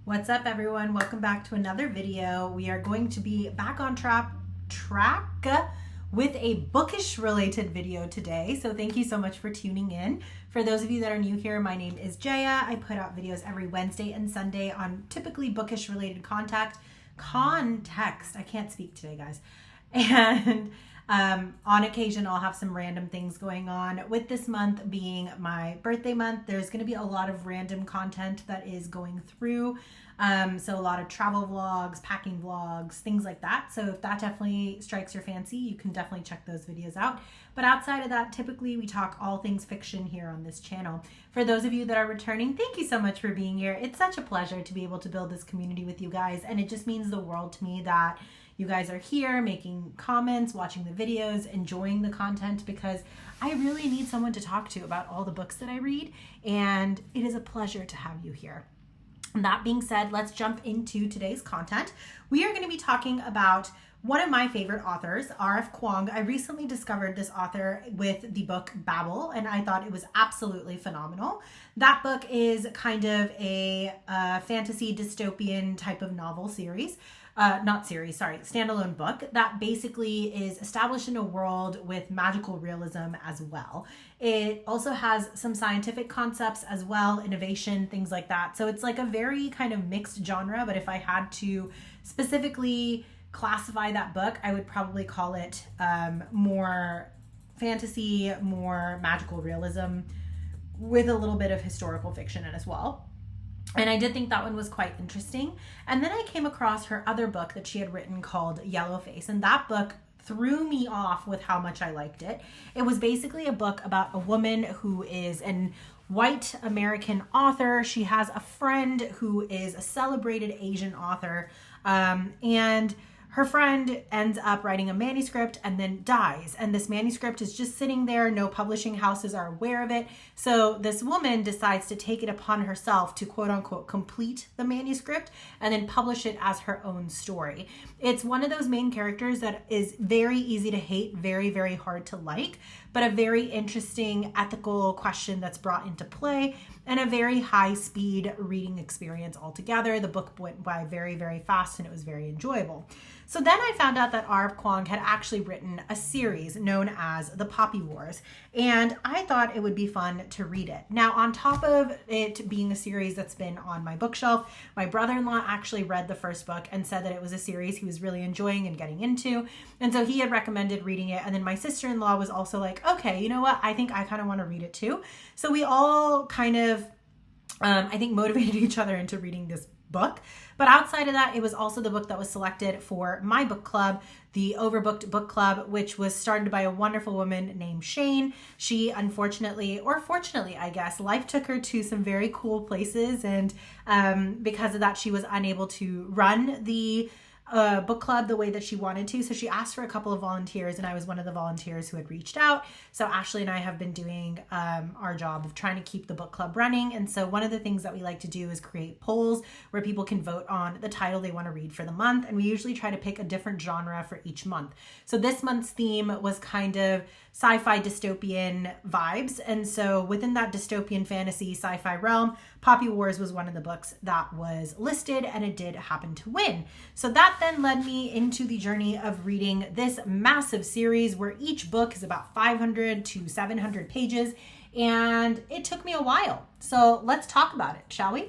What's up, everyone? Welcome back to another video. We are going to be back on track with a bookish related video today. So thank you so much for tuning in. For those of you that are new here, my name is Jaya. I put out videos every Wednesday and Sunday on typically bookish related context. I can't speak today, guys. And on occasion, I'll have some random things going on. With this month being my birthday month, there's going to be a lot of random content that is going through. So a lot of travel vlogs, packing vlogs, things like that. So if that definitely strikes your fancy, you can definitely check those videos out. But outside of that, typically we talk all things fiction here on this channel. For those of you that are returning, thank you so much for being here. It's such a pleasure to be able to build this community with you guys. And it just means the world to me that you guys are here making comments, watching the videos, enjoying the content, because I really need someone to talk to about all the books that I read, and it is a pleasure to have you here. And that being said, let's jump into today's content. We are going to be talking about one of my favorite authors, R.F. Kuang. I recently discovered this author with the book Babel, and I thought it was absolutely phenomenal. That book is kind of a fantasy dystopian type of novel series. Standalone book that basically is established in a world with magical realism as well. It also has some scientific concepts as well, innovation, things like that. So it's like a very kind of mixed genre, but if I had to specifically classify that book, I would probably call it more fantasy, more magical realism with a little bit of historical fiction in as well. And I did think that one was quite interesting. And then I came across her other book that she had written called Yellowface. And that book threw me off with how much I liked it. It was basically a book about a woman who is an white American author. She has a friend who is a celebrated Asian author. And her friend ends up writing a manuscript and then dies. And this manuscript is just sitting there. No publishing houses are aware of it. So this woman decides to take it upon herself to quote unquote complete the manuscript and then publish it as her own story. It's one of those main characters that is very easy to hate, very, very hard to like, but a very interesting ethical question that's brought into play and a very high speed reading experience altogether. The book went by very, very fast and it was very enjoyable. So then I found out that R.F. Kuang had actually written a series known as The Poppy Wars, and I thought it would be fun to read it. Now, on top of it being a series that's been on my bookshelf, my brother-in-law actually read the first book and said that it was a series he was really enjoying and getting into, and so he had recommended reading it. And then my sister-in-law was also like, okay, you know what, I think I kind of want to read it too. So we all kind of I think motivated each other into reading this book. But outside of that, it was also the book that was selected for my book club, the Overbooked Book Club, which was started by a wonderful woman named Shane. She unfortunately, or fortunately, I guess, life took her to some very cool places. And because of that, she was unable to run the book club the way that she wanted to. So she asked for a couple of volunteers, and I was one of the volunteers who had reached out. So Ashley and I have been doing our job of trying to keep the book club running. And so one of the things that we like to do is create polls where people can vote on the title they want to read for the month. And we usually try to pick a different genre for each month. So this month's theme was kind of sci-fi dystopian vibes. And so within that dystopian fantasy sci-fi realm, Poppy Wars was one of the books that was listed, and it did happen to win. So that then led me into the journey of reading this massive series where each book is about 500 to 700 pages, and it took me a while. So let's talk about it, shall we?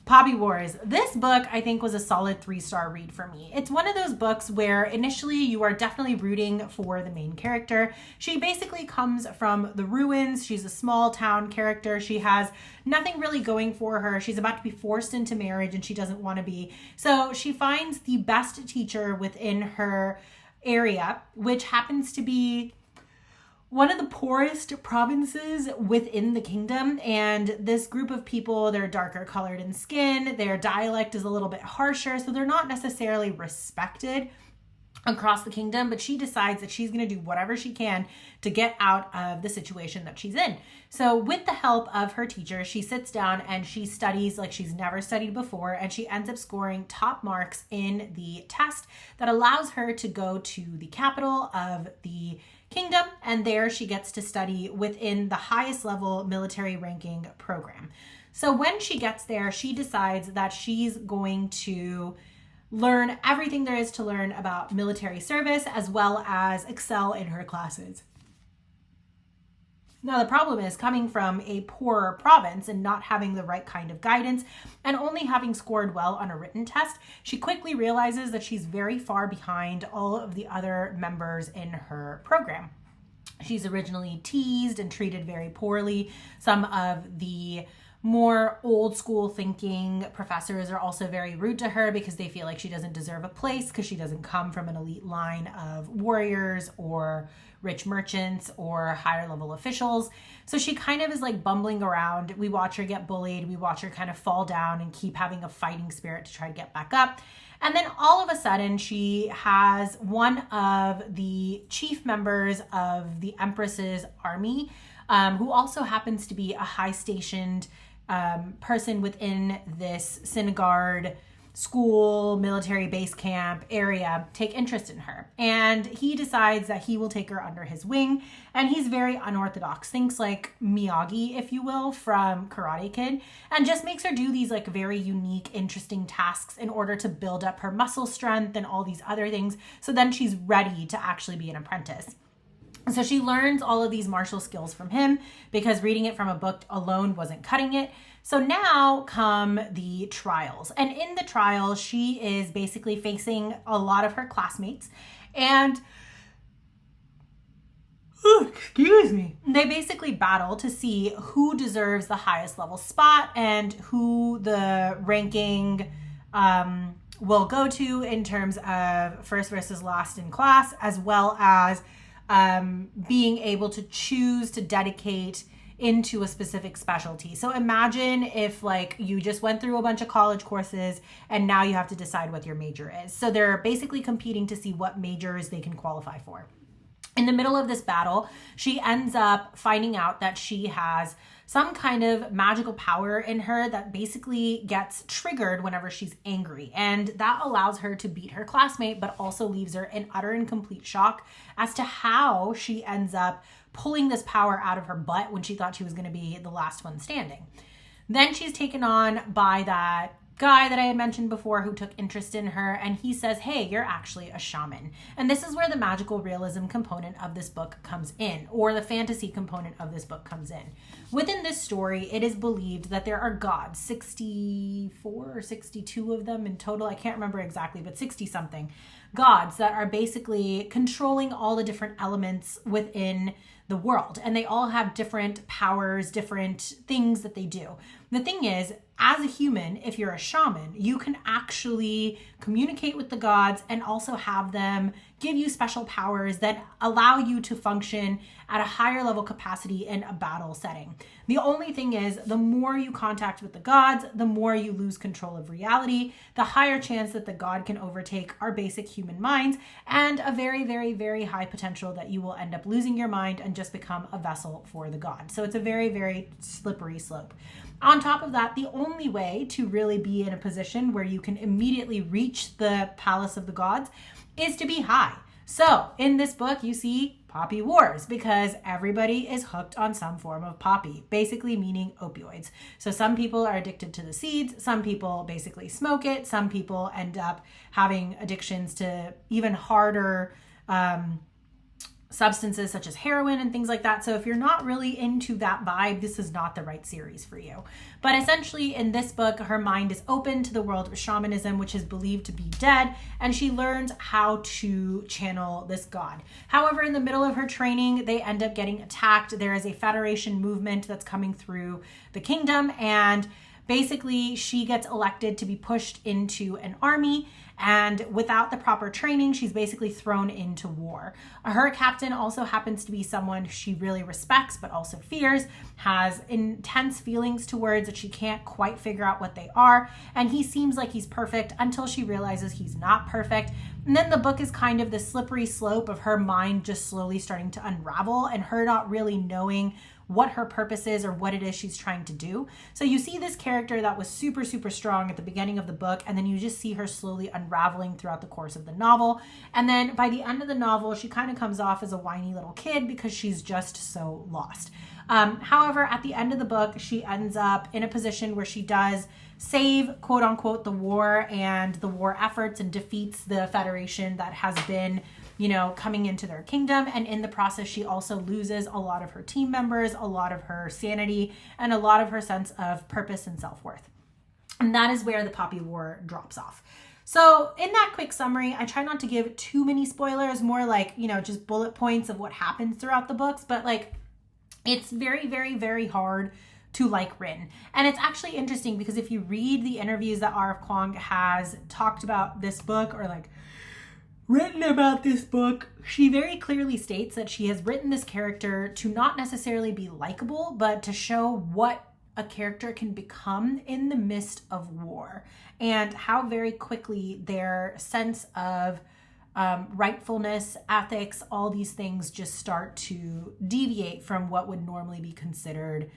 Poppy Wars. This book, I think, was a solid 3-star read for me. It's one of those books where initially you are definitely rooting for the main character. She basically comes from the ruins. She's a small town character. She has nothing really going for her. She's about to be forced into marriage and she doesn't want to be. So she finds the best teacher within her area, which happens to be one of the poorest provinces within the kingdom. And this group of people, they're darker colored in skin, their dialect is a little bit harsher, so they're not necessarily respected across the kingdom, but she decides that she's going to do whatever she can to get out of the situation that she's in. So with the help of her teacher, she sits down and she studies like she's never studied before, and she ends up scoring top marks in the test that allows her to go to the capital of the kingdom, and there she gets to study within the highest level military ranking program. So when she gets there, she decides that she's going to learn everything there is to learn about military service, as well as excel in her classes. Now, the problem is, coming from a poorer province and not having the right kind of guidance and only having scored well on a written test, she quickly realizes that she's very far behind all of the other members in her program. She's originally teased and treated very poorly. Some of the more old school thinking professors are also very rude to her because they feel like she doesn't deserve a place because she doesn't come from an elite line of warriors or rich merchants or higher level officials. So she kind of is like bumbling around. We watch her get bullied. We watch her kind of fall down and keep having a fighting spirit to try to get back up. And then all of a sudden, she has one of the chief members of the Empress's army, who also happens to be a high-stationed person within this synagogue, school, military base camp area, take interest in her. And he decides that he will take her under his wing. And he's very unorthodox, thinks like Miyagi, if you will, from Karate Kid, and just makes her do these like very unique, interesting tasks in order to build up her muscle strength and all these other things. So then she's ready to actually be an apprentice. So she learns all of these martial skills from him because reading it from a book alone wasn't cutting it. So now come the trials. And in the trials, she is basically facing a lot of her classmates. And excuse me. They basically battle to see who deserves the highest level spot and who the ranking will go to in terms of first versus last in class, as well as being able to choose to dedicate into a specific specialty. So imagine if like you just went through a bunch of college courses and now you have to decide what your major is. So they're basically competing to see what majors they can qualify for. In the middle of this battle, she ends up finding out that she has some kind of magical power in her that basically gets triggered whenever she's angry. And that allows her to beat her classmate, but also leaves her in utter and complete shock as to how she ends up pulling this power out of her butt when she thought she was going to be the last one standing. Then she's taken on by that guy that I had mentioned before who took interest in her, and he says, hey, you're actually a shaman. And this is where the magical realism component of this book comes in, or the fantasy component of this book comes in. Within this story, it is believed that there are gods, 64 or 62 of them in total. I can't remember exactly, but 60 something gods that are basically controlling all the different elements within the world. And they all have different powers, different things that they do. The thing is, as a human, if you're a shaman, you can actually communicate with the gods and also have them give you special powers that allow you to function at a higher level capacity in a battle setting. The only thing is, the more you contact with the gods, the more you lose control of reality, the higher chance that the god can overtake our basic human minds, and a very, very, very high potential that you will end up losing your mind and just become a vessel for the god. So it's a very, very slippery slope. On top of that, the only way to really be in a position where you can immediately reach the palace of the gods is to be high. So in this book, you see poppy wars because everybody is hooked on some form of poppy, basically meaning opioids. So some people are addicted to the seeds. Some people basically smoke it. Some people end up having addictions to even harder substances such as heroin and things like that. So if you're not really into that vibe, this is not the right series for you. But essentially in this book, her mind is open to the world of shamanism, which is believed to be dead, and she learns how to channel this god. However, in the middle of her training, they end up getting attacked. There is a Federation movement that's coming through the kingdom, and basically she gets elected to be pushed into an army, and without the proper training, she's basically thrown into war. Her captain also happens to be someone she really respects, but also fears, has intense feelings towards that she can't quite figure out what they are. And he seems like he's perfect until she realizes he's not perfect. And then the book is kind of the slippery slope of her mind just slowly starting to unravel and her not really knowing what her purpose is or what it is she's trying to do. So you see this character that was super, super strong at the beginning of the book, and then you just see her slowly unraveling throughout the course of the novel. And then by the end of the novel, she kind of comes off as a whiny little kid because she's just so lost. However, at the end of the book, she ends up in a position where she does save, quote unquote, the war and the war efforts, and defeats the Federation that has been, coming into their kingdom. And in the process, she also loses a lot of her team members, a lot of her sanity, and a lot of her sense of purpose and self-worth. And that is where the Poppy War drops off. So in that quick summary, I try not to give too many spoilers, more like, just bullet points of what happens throughout the books. But it's very, very, very hard to like Rin. And it's actually interesting because if you read the interviews that R.F. Kuang has talked about this book, or written about this book, she very clearly states that she has written this character to not necessarily be likable, but to show what a character can become in the midst of war, and how very quickly their sense of rightfulness, ethics, all these things just start to deviate from what would normally be considered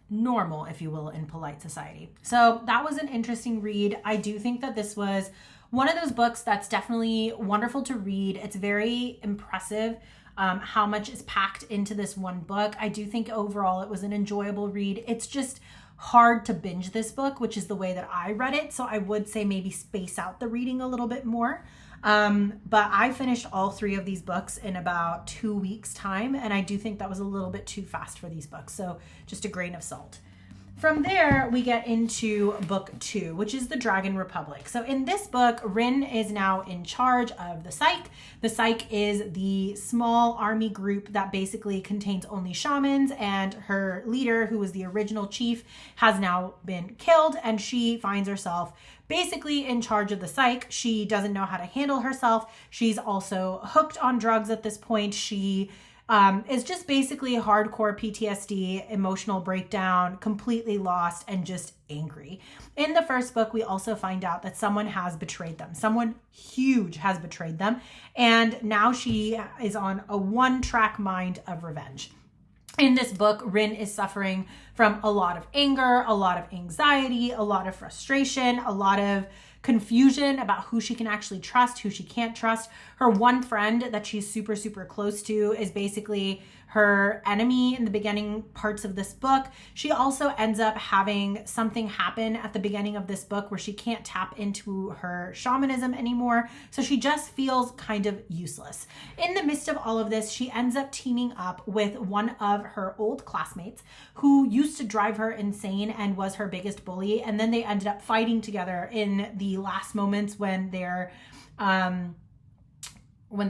normal, if you will, in polite society. So that was an interesting read. I do think that this was one of those books that's definitely wonderful to read. It's very impressive how much is packed into this one book. I do think overall it was an enjoyable read. It's just hard to binge this book, which is the way that I read it. So I would say maybe space out the reading a little bit more. But I finished all 3 of these books in about 2 weeks' time. And I do think that was a little bit too fast for these books. So just a grain of salt. From there, we get into book 2, which is the Dragon Republic. So in this book, Rin is now in charge of the Psyche. The Psyche is the small army group that basically contains only shamans, and her leader, who was the original chief, has now been killed, and she finds herself basically in charge of the Psyche. She doesn't know how to handle herself. She's also hooked on drugs at this point. She is just basically hardcore PTSD, emotional breakdown, completely lost, and just angry. In the first book, we also find out that someone has betrayed them. Someone huge has betrayed them. And now she is on a one-track mind of revenge. In this book, Rin is suffering from a lot of anger, a lot of anxiety, a lot of frustration, a lot of confusion about who she can actually trust, who she can't trust. Her one friend that she's super, super close to is basically her enemy in the beginning parts of this book. She also ends up having something happen at the beginning of this book where she can't tap into her shamanism anymore. So she just feels kind of useless. In the midst of all of this, she ends up teaming up with one of her old classmates who used to drive her insane and was her biggest bully. And then they ended up fighting together in the last moments when their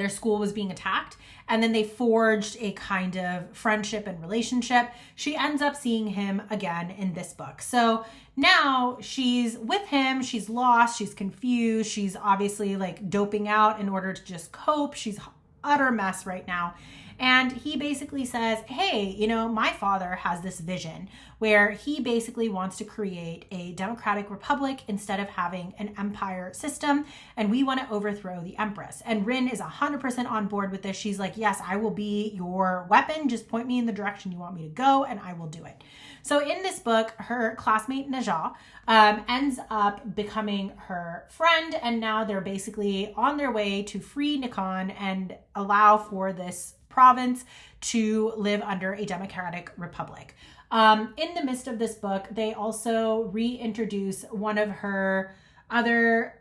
school was being attacked. And then they forged a kind of friendship and relationship. She ends up seeing him again in this book. So now she's with him. She's lost. She's confused. She's obviously doping out in order to just cope. She's utter mess right now. And he basically says, hey, my father has this vision where he basically wants to create a democratic republic instead of having an empire system. And we want to overthrow the empress. And Rin is 100% on board with this. She's like, yes, I will be your weapon. Just point me in the direction you want me to go and I will do it. So in this book, her classmate Naja ends up becoming her friend. And now they're basically on their way to free Nakhon and allow for this province to live under a democratic republic. In the midst of this book, they also reintroduce one of her other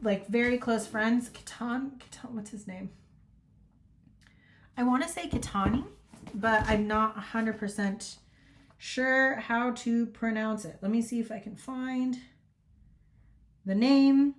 very close friends, Kitan, what's his name? I want to say Kitani, but I'm not 100% sure how to pronounce it. Let me see if I can find the name.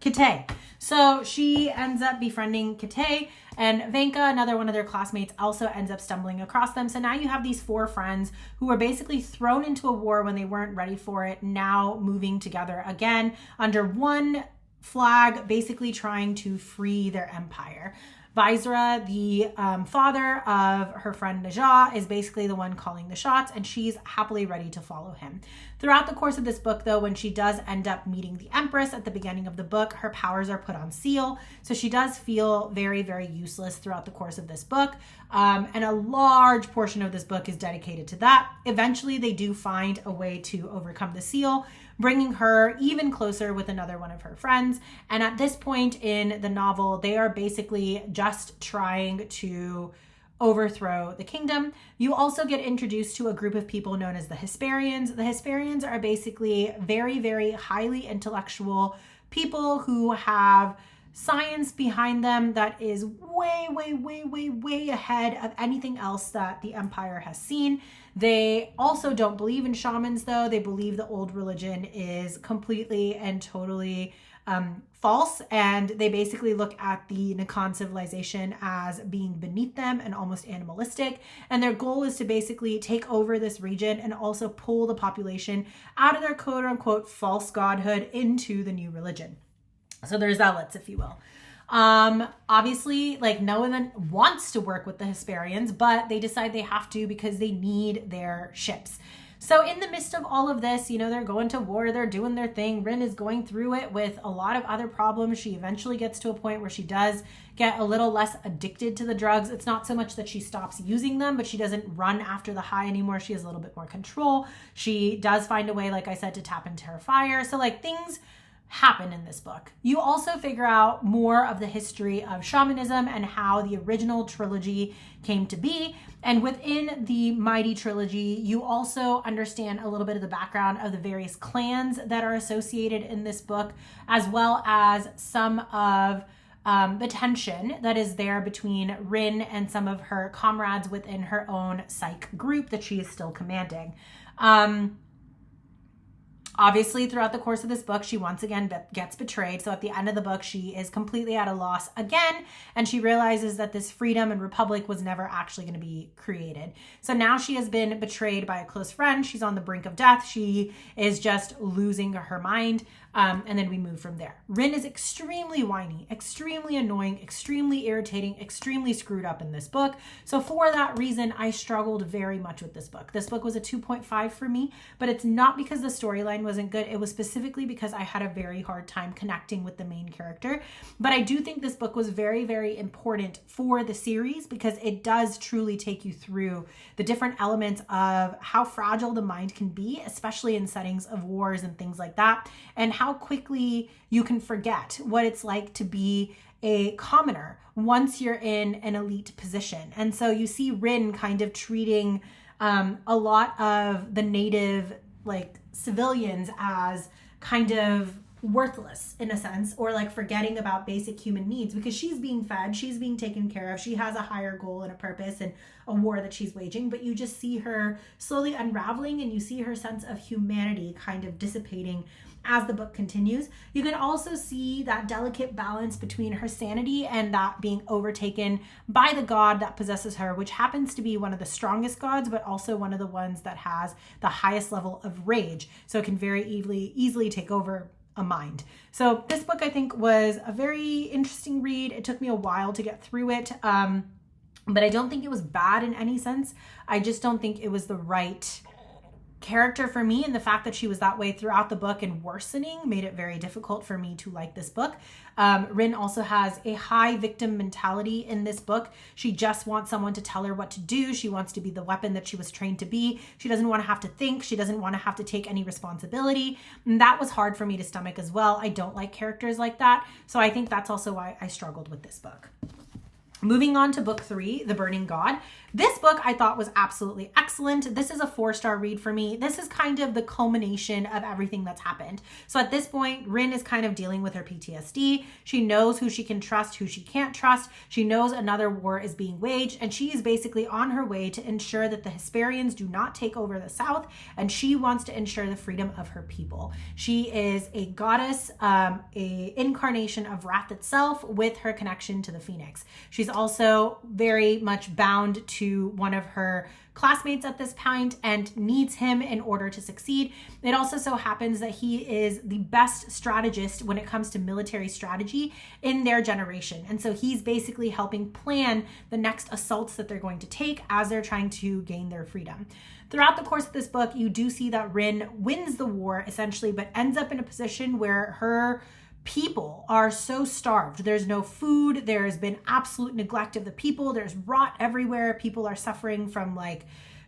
Kite. So she ends up befriending Kite, and Venka, another one of their classmates, also ends up stumbling across them. So now you have these 4 friends who were basically thrown into a war when they weren't ready for it, now moving together again under one flag, basically trying to free their empire. Visera, the father of her friend Najah, is basically the one calling the shots, and she's happily ready to follow him. Throughout the course of this book, though, when she does end up meeting the Empress at the beginning of the book, her powers are put on seal. So she does feel very, very useless throughout the course of this book. And a large portion of this book is dedicated to that. Eventually, they do find a way to overcome the seal, bringing her even closer with another one of her friends. And at this point in the novel, they are basically just trying to overthrow the kingdom. You also get introduced to a group of people known as the Hesperians. The Hesperians are basically very, very highly intellectual people who have science behind them that is way, way, way, way, way ahead of anything else that the Empire has seen. They also don't believe in shamans, though. They believe the old religion is completely and totally false, and they basically look at the Nakan civilization as being beneath them and almost animalistic. And their goal is to basically take over this region and also pull the population out of their quote-unquote false godhood into the new religion. So they're zealots, if you will. Obviously, like, no one wants to work with the Hesperians, but they decide they have to because they need their ships. So in the midst of all of this, you know, they're going to war, they're doing their thing. Rin is going through it with a lot of other problems. She eventually gets to a point where she does get a little less addicted to the drugs. It's not so much that she stops using them, but she doesn't run after the high anymore. She has a little bit more control. She does find a way, like I said, to tap into her fire. So like things happen in this book. You also figure out more of the history of shamanism and how the original trilogy came to be. And within the Mighty Trilogy, you also understand a little bit of the background of the various clans that are associated in this book, as well as some of the tension that is there between Rin and some of her comrades within her own psych group that she is still commanding. Obviously, throughout the course of this book, she once again gets betrayed. So at the end of the book, she is completely at a loss again, and she realizes that this freedom and republic was never actually going to be created. So now she has been betrayed by a close friend. She's on the brink of death. She is just losing her mind. And then we move from there. Rin is extremely whiny, extremely annoying, extremely irritating, extremely screwed up in this book. So for that reason, I struggled very much with this book. This book was a 2.5 for me, but it's not because the storyline wasn't good. It was specifically because I had a very hard time connecting with the main character. But I do think this book was very, very important for the series because it does truly take you through the different elements of how fragile the mind can be, especially in settings of wars and things like that, and how quickly you can forget what it's like to be a commoner once you're in an elite position. And so you see Rin kind of treating a lot of the native like civilians as kind of worthless in a sense, or like forgetting about basic human needs because she's being fed, she's being taken care of, she has a higher goal and a purpose and a war that she's waging, but you just see her slowly unraveling and you see her sense of humanity kind of dissipating as the book continues. You can also see that delicate balance between her sanity and that being overtaken by the god that possesses her, which happens to be one of the strongest gods, but also one of the ones that has the highest level of rage. So it can very easily take over a mind. So this book, I think, was a very interesting read. It took me a while to get through it, but I don't think it was bad in any sense. I just don't think it was the right character for me, and the fact that she was that way throughout the book and worsening made it very difficult for me to like this book. Rin also has a high victim mentality in this book. She just wants someone to tell her what to do. She wants to be the weapon that she was trained to be. She doesn't want to have to think. She doesn't want to have to take any responsibility. And that was hard for me to stomach as well. I don't like characters like that. So I think that's also why I struggled with this book. Moving on to book 3, The Burning God. This book I thought was absolutely excellent. This is a 4-star read for me. This is kind of the culmination of everything that's happened. So at this point, Rin is kind of dealing with her PTSD. She knows who she can trust, who she can't trust. She knows another war is being waged, and she is basically on her way to ensure that the Hesperians do not take over the South, and she wants to ensure the freedom of her people. She is a goddess, a incarnation of Wrath itself with her connection to the Phoenix. She's also very much bound to to one of her classmates at this point and needs him in order to succeed. It also so happens that he is the best strategist when it comes to military strategy in their generation. And so he's basically helping plan the next assaults that they're going to take as they're trying to gain their freedom. Throughout the course of this book, you do see that Rin wins the war essentially, but ends up in a position where her people are so starved. There's no food. There has been absolute neglect of the people. There's rot everywhere. People are suffering from like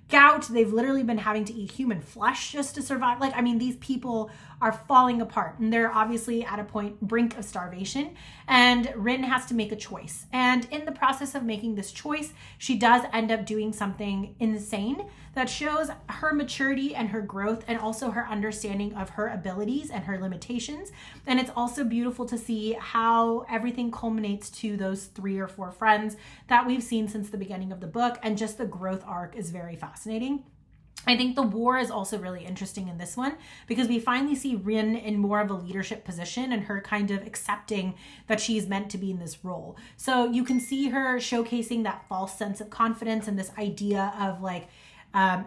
gout. They've literally been having to eat human flesh just to survive. Like, I mean, these people are falling apart and they're obviously at a brink of starvation, and Rin has to make a choice. And in the process of making this choice, she does end up doing something insane that shows her maturity and her growth, and also her understanding of her abilities and her limitations. And it's also beautiful to see how everything culminates to those 3 or 4 friends that we've seen since the beginning of the book, and just the growth arc is very fascinating. I think the war is also really interesting in this one because we finally see Rin in more of a leadership position and her kind of accepting that she's meant to be in this role. So you can see her showcasing that false sense of confidence and this idea of like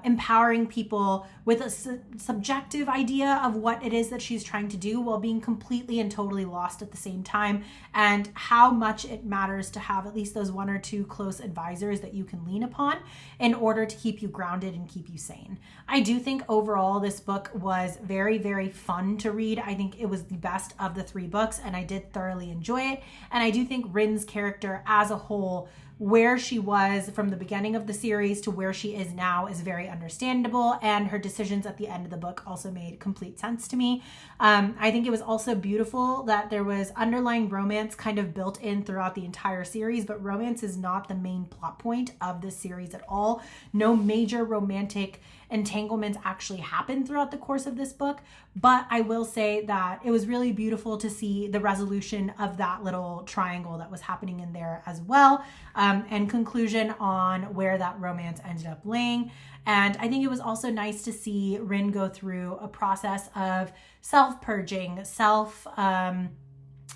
empowering people with a subjective idea of what it is that she's trying to do, while being completely and totally lost at the same time, and how much it matters to have at least those 1 or 2 close advisors that you can lean upon in order to keep you grounded and keep you sane. I do think overall this book was very, very fun to read. I think it was the best of the 3 books, and I did thoroughly enjoy it. And I do think Rin's character as a whole, where she was from the beginning of the series to where she is now, is very understandable, and her decisions at the end of the book also made complete sense to me. I think it was also beautiful that there was underlying romance kind of built in throughout the entire series, but romance is not the main plot point of this series at all. No major romantic entanglements actually happen throughout the course of this book, but I will say that it was really beautiful to see the resolution of that little triangle that was happening in there as well, and conclusion on where that romance ended up laying. And I think it was also nice to see Rin go through a process of self-purging,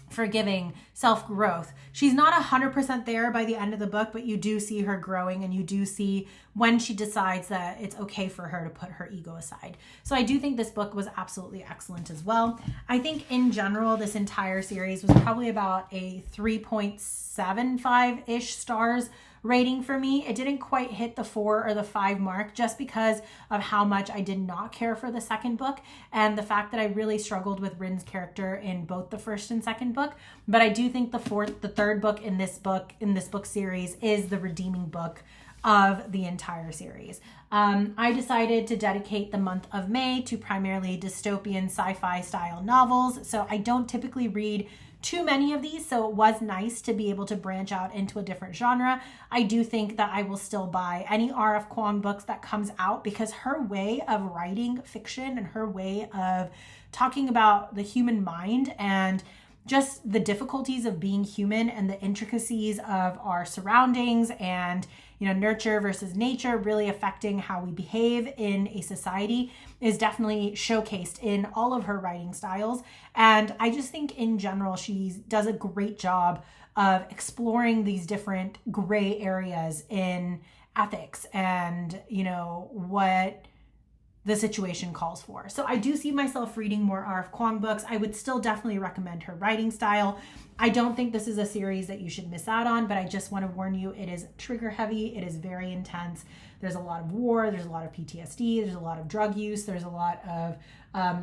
forgiving, self-growth. She's not 100% there by the end of the book, but you do see her growing, and you do see when she decides that it's okay for her to put her ego aside. So I do think this book was absolutely excellent as well. I think in general, this entire series was probably about a 3.75-ish stars rating for me. It didn't quite hit the 4 or the 5 mark just because of how much I did not care for the second book, and the fact that I really struggled with Rin's character in both the first and second book. But I do think the third book in this book series is the redeeming book of the entire series. I decided to dedicate the month of May to primarily dystopian sci-fi style novels. So I don't typically read too many of these, so it was nice to be able to branch out into a different genre. I do think that I will still buy any R.F. Kuang books that comes out, because her way of writing fiction and her way of talking about the human mind and just the difficulties of being human and the intricacies of our surroundings and, you know, nurture versus nature really affecting how we behave in a society is definitely showcased in all of her writing styles. And I just think in general, she does a great job of exploring these different gray areas in ethics and, you know, what the situation calls for. So I do see myself reading more R.F. Kuang books. I would still definitely recommend her writing style. I don't think this is a series that you should miss out on, but I just want to warn you, it is trigger heavy. It is very intense. There's a lot of war. There's a lot of PTSD. There's a lot of drug use. There's a lot of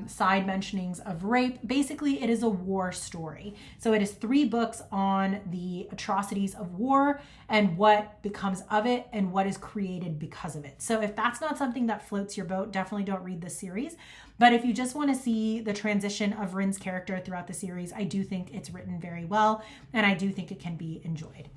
side mentionings of rape. Basically, it is a war story. So it is 3 books on the atrocities of war and what becomes of it and what is created because of it. So if that's not something that floats your boat, definitely don't read this series. But if you just want to see the transition of Rin's character throughout the series, I do think it's written very well, and I do think it can be enjoyed.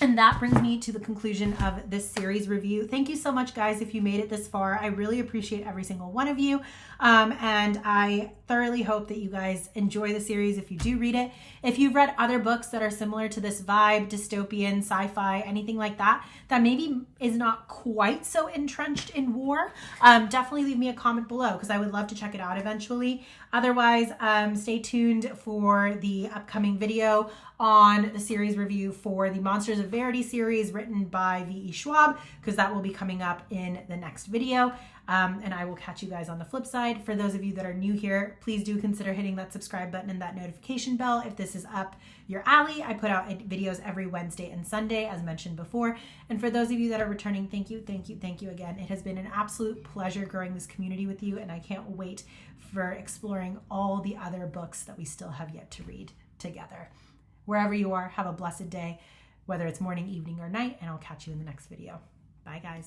And that brings me to the conclusion of this series review. Thank you so much, guys, if you made it this far. I really appreciate every single one of you. And I thoroughly hope that you guys enjoy the series if you do read it. If you've read other books that are similar to this vibe, dystopian, sci-fi, anything like that, that maybe is not quite so entrenched in war, definitely leave me a comment below because I would love to check it out eventually. Otherwise, stay tuned for the upcoming video on the series review for the Monsters of Verity series written by V.E. Schwab, because that will be coming up in the next video. And I will catch you guys on the flip side. For those of you that are new here, please do consider hitting that subscribe button and that notification bell if this is up your alley. I put out videos every Wednesday and Sunday, as mentioned before. And for those of you that are returning, thank you again. It has been an absolute pleasure growing this community with you, and I can't wait for exploring all the other books that we still have yet to read together. Wherever you are, have a blessed day, whether it's morning, evening, or night, and I'll catch you in the next video. Bye, guys.